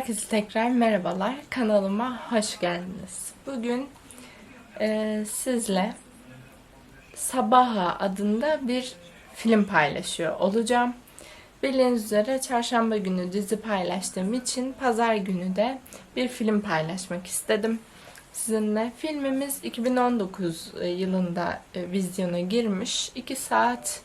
Herkese tekrar merhabalar. Kanalıma hoş geldiniz. Bugün sizle Sabaha adında bir film paylaşıyor olacağım. Bildiğiniz üzere çarşamba günü dizi paylaştığım için pazar günü de bir film paylaşmak istedim sizinle. Filmimiz 2019 yılında vizyona girmiş. 2 saat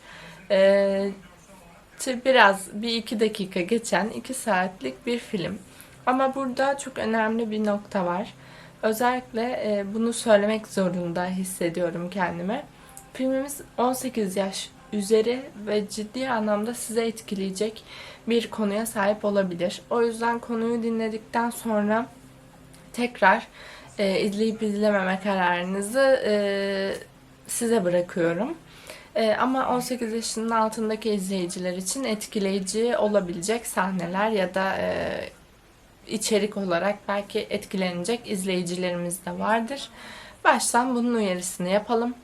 biraz bir iki dakika geçen 2 saatlik bir film. Ama burada çok önemli bir nokta var. Özellikle bunu söylemek zorunda hissediyorum kendime. Filmimiz 18 yaş üzeri ve ciddi anlamda size etkileyecek bir konuya sahip olabilir. O yüzden konuyu dinledikten sonra tekrar izleyip izlememe kararınızı size bırakıyorum. Ama 18 yaşının altındaki izleyiciler için etkileyici olabilecek sahneler ya da içerik olarak belki etkilenecek izleyicilerimiz de vardır. Baştan bunun uyarısını yapalım.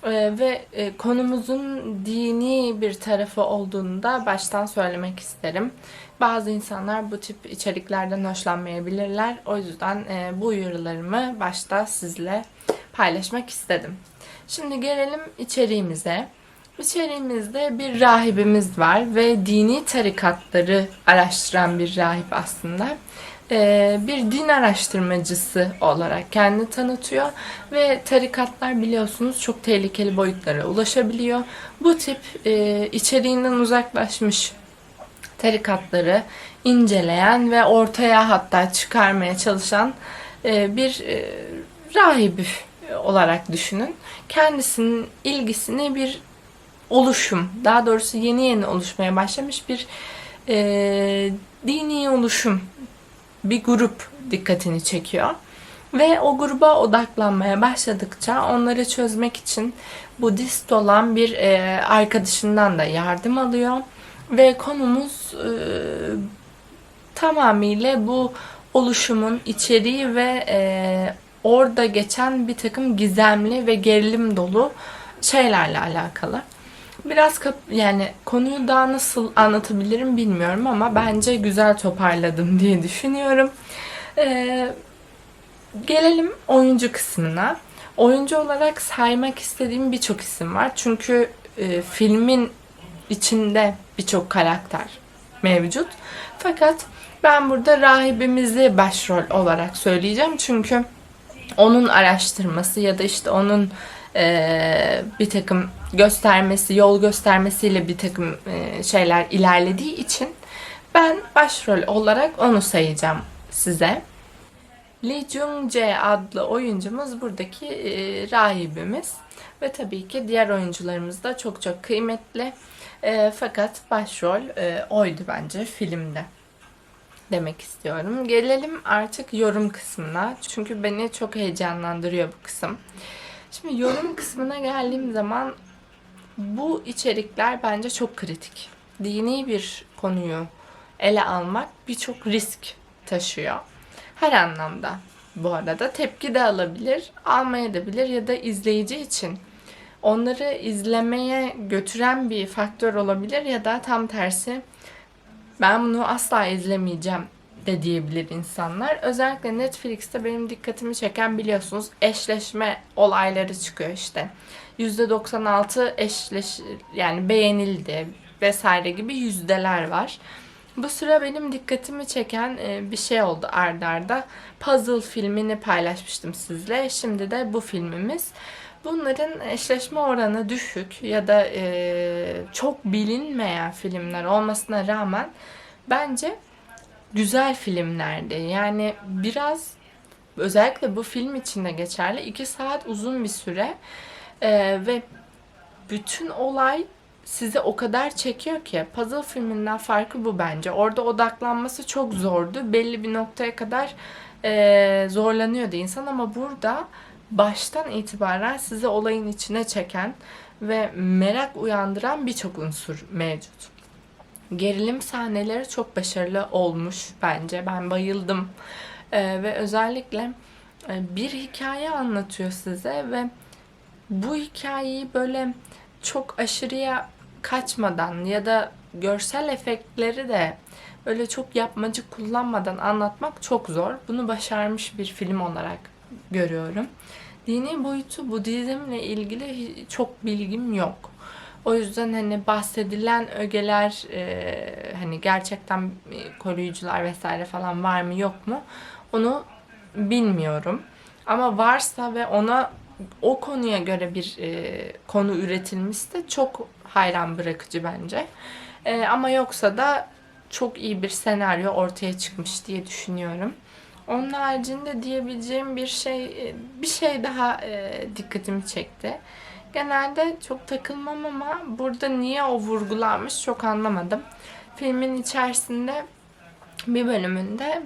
Ve konumuzun dini bir tarafı olduğunu da baştan söylemek isterim. Bazı insanlar bu tip içeriklerden hoşlanmayabilirler. O yüzden bu uyarılarımı başta sizle paylaşmak istedim. Şimdi gelelim içeriğimize. İçeriğimizde bir rahibimiz var ve dini tarikatları araştıran bir rahip aslında. Bir din araştırmacısı olarak kendini tanıtıyor ve tarikatlar biliyorsunuz çok tehlikeli boyutlara ulaşabiliyor. Bu tip içeriğinden uzaklaşmış tarikatları inceleyen ve ortaya hatta çıkarmaya çalışan bir rahibi olarak düşünün. Kendisinin ilgisini bir oluşum, daha doğrusu yeni yeni oluşmaya başlamış bir dini oluşum, bir grup dikkatini çekiyor. Ve o gruba odaklanmaya başladıkça onları çözmek için Budist olan bir arkadaşından da yardım alıyor. Ve konumuz tamamıyla bu oluşumun içeriği ve orada geçen bir takım gizemli ve gerilim dolu şeylerle alakalı. Biraz yani konuyu daha nasıl anlatabilirim bilmiyorum ama bence güzel toparladım diye düşünüyorum. Gelelim oyuncu kısmına. Oyuncu olarak saymak istediğim birçok isim var. Çünkü filmin içinde birçok karakter mevcut. Fakat ben burada rahibimizi başrol olarak söyleyeceğim. Çünkü onun araştırması ya da işte onun bir takım göstermesi, yol göstermesiyle bir takım şeyler ilerlediği için ben başrol olarak onu sayacağım size. Lee Jung-jae adlı oyuncumuz buradaki rahibimiz ve tabii ki diğer oyuncularımız da çok çok kıymetli. Fakat başrol oydu bence filmde demek istiyorum. Gelelim artık yorum kısmına. Çünkü beni çok heyecanlandırıyor bu kısım. Şimdi yorum kısmına geldiğim zaman bu içerikler bence çok kritik. Dini bir konuyu ele almak birçok risk taşıyor. Her anlamda. Bu arada tepki de alabilir, almayabilir ya da izleyici için onları izlemeye götüren bir faktör olabilir ya da tam tersi ben bunu asla izlemeyeceğim de diyebilir insanlar. Özellikle Netflix'te benim dikkatimi çeken biliyorsunuz eşleşme olayları çıkıyor işte. %96 yani beğenildi vesaire gibi yüzdeler var. Bu sıra benim dikkatimi çeken bir şey oldu arda arda. Puzzle filmini paylaşmıştım sizle. Şimdi de bu filmimiz. Bunların eşleşme oranı düşük ya da çok bilinmeyen filmler olmasına rağmen bence güzel filmlerdi. Yani biraz özellikle bu film için de geçerli. 2 saat uzun bir süre ve bütün olay sizi o kadar çekiyor ki puzzle filminden farkı bu bence. Orada odaklanması çok zordu. Belli bir noktaya kadar zorlanıyordu insan ama burada baştan itibaren sizi olayın içine çeken ve merak uyandıran birçok unsur mevcut. Gerilim sahneleri çok başarılı olmuş bence. Ben bayıldım. Ve özellikle bir hikaye anlatıyor size ve bu hikayeyi böyle çok aşırıya kaçmadan ya da görsel efektleri de öyle çok yapmacık kullanmadan anlatmak çok zor. Bunu başarmış bir film olarak görüyorum. Dini boyutu Budizmle ilgili çok bilgim yok. O yüzden hani bahsedilen ögeler hani gerçekten koruyucular vesaire falan var mı yok mu onu bilmiyorum. Ama varsa ve o konuya göre bir konu üretilmişse çok hayran bırakıcı bence. Ama yoksa da çok iyi bir senaryo ortaya çıkmış diye düşünüyorum. Onun haricinde diyebileceğim bir şey daha dikkatimi çekti. Genelde çok takılmam ama burada niye o vurgulanmış çok anlamadım. Filmin içerisinde bir bölümünde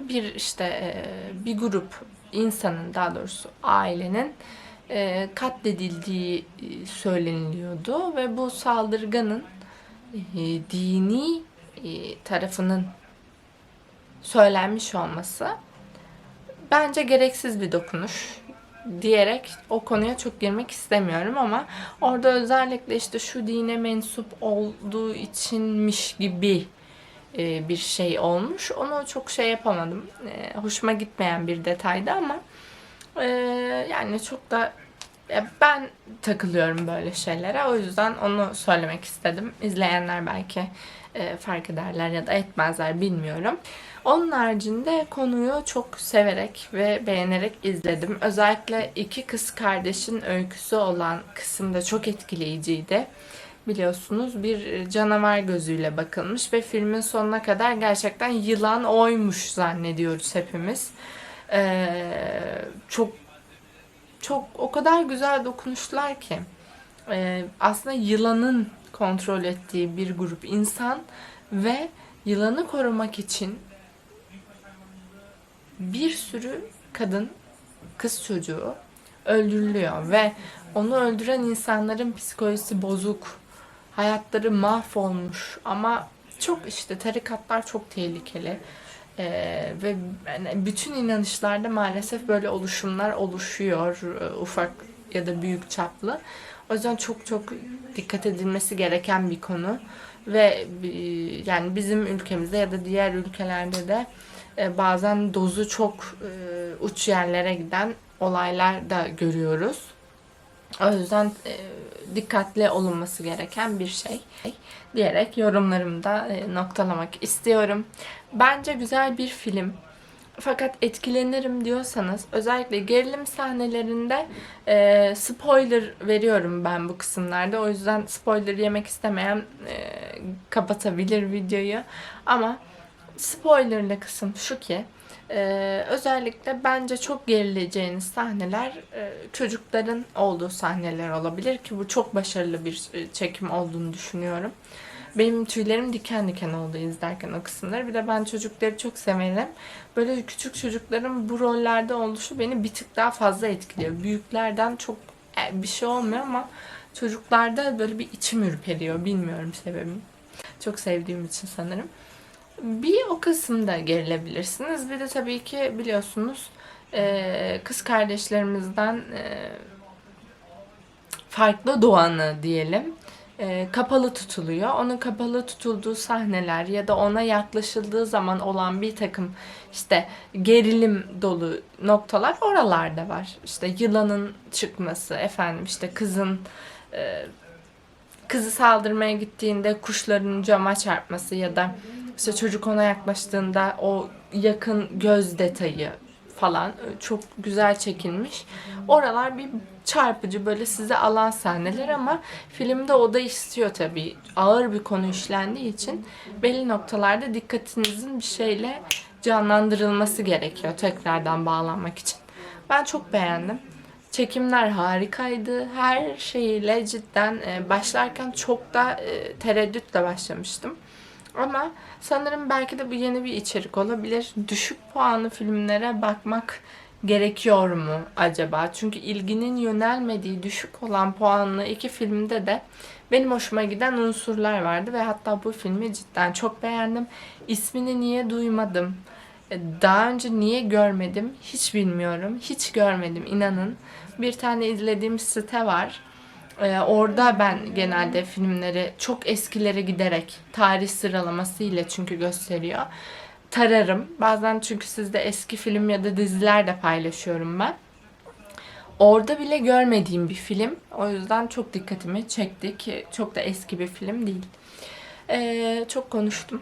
bir grup insanın, daha doğrusu ailenin katledildiği söyleniliyordu ve bu saldırganın dini tarafının söylenmiş olması bence gereksiz bir dokunuş diyerek o konuya çok girmek istemiyorum ama orada özellikle işte şu dine mensup olduğu içinmiş gibi bir şey olmuş. Onu çok şey yapamadım. Hoşuma gitmeyen bir detaydı ama yani çok da ben takılıyorum böyle şeylere. O yüzden onu söylemek istedim. İzleyenler belki fark ederler ya da etmezler bilmiyorum. Onun haricinde konuyu çok severek ve beğenerek izledim. Özellikle iki kız kardeşin öyküsü olan kısım da çok etkileyiciydi. Biliyorsunuz bir canavar gözüyle bakılmış ve filmin sonuna kadar gerçekten yılan oymuş zannediyoruz hepimiz. Çok çok o kadar güzel dokunuşlar ki. Aslında yılanın kontrol ettiği bir grup insan ve yılanı korumak için bir sürü kız çocuğu öldürülüyor ve onu öldüren insanların psikolojisi bozuk, hayatları mahvolmuş ama çok işte tarikatlar çok tehlikeli. Ve yani bütün inanışlarda maalesef böyle oluşumlar oluşuyor, ufak ya da büyük çaplı. O yüzden çok çok dikkat edilmesi gereken bir konu ve yani bizim ülkemizde ya da diğer ülkelerde de bazen dozu çok uç yerlere giden olaylar da görüyoruz. O yüzden dikkatli olunması gereken bir şey diyerek yorumlarımı da noktalamak istiyorum. Bence güzel bir film. Fakat etkilenirim diyorsanız özellikle gerilim sahnelerinde spoiler veriyorum ben bu kısımlarda. O yüzden spoiler yemek istemeyen kapatabilir videoyu. Ama spoilerlı kısım şu ki özellikle bence çok gerileceğiniz sahneler çocukların olduğu sahneler olabilir ki bu çok başarılı bir çekim olduğunu düşünüyorum. Benim tüylerim diken diken oldu izlerken o kısımları. Bir de ben çocukları çok severim. Böyle küçük çocukların bu rollerde oluşu beni bir tık daha fazla etkiliyor. Büyüklerden çok bir şey olmuyor ama çocuklarda böyle bir içim ürperiyor. Bilmiyorum sebebini. Çok sevdiğim için sanırım. Bir o kısımda gerilebilirsiniz. Bir de tabii ki biliyorsunuz kız kardeşlerimizden farklı doğanı diyelim kapalı tutuluyor. Onun kapalı tutulduğu sahneler ya da ona yaklaşıldığı zaman olan bir takım işte gerilim dolu noktalar oralarda var. İşte yılanın çıkması, efendim işte kızı saldırmaya gittiğinde kuşların cama çarpması ya da işte çocuk ona yaklaştığında o yakın göz detayı falan çok güzel çekilmiş. Oralar bir çarpıcı böyle size alan sahneler ama filmde o da istiyor tabii. Ağır bir konu işlendiği için belli noktalarda dikkatinizin bir şeyle canlandırılması gerekiyor tekrardan bağlanmak için. Ben çok beğendim. Çekimler harikaydı. Her şeyiyle cidden başlarken çok da tereddütle başlamıştım. Ama sanırım belki de bu yeni bir içerik olabilir. Düşük puanlı filmlere bakmak gerekiyor mu acaba? Çünkü ilginin yönelmediği düşük olan puanlı iki filmde de benim hoşuma giden unsurlar vardı ve hatta bu filmi cidden çok beğendim. İsmini niye duymadım? Daha önce niye görmedim? Hiç bilmiyorum. Hiç görmedim inanın. Bir tane izlediğim site var. Orada ben genelde filmleri çok eskilere giderek tarih sıralaması ile çünkü gösteriyor. Tararım. Bazen çünkü sizde eski film ya da diziler de paylaşıyorum ben. Orada bile görmediğim bir film. O yüzden çok dikkatimi çekti ki çok da eski bir film değil. Çok konuştum.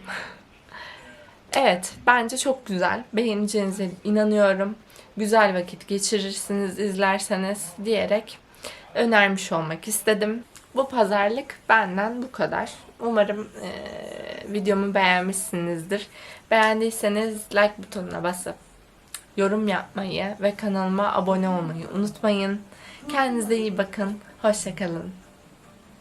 Evet, bence çok güzel. Beğeneceğinize inanıyorum. Güzel vakit geçirirsiniz izlerseniz diyerek önermiş olmak istedim. Bu pazarlık benden bu kadar. Umarım videomu beğenmişsinizdir. Beğendiyseniz like butonuna basıp yorum yapmayı ve kanalıma abone olmayı unutmayın. Kendinize iyi bakın. Hoşça kalın.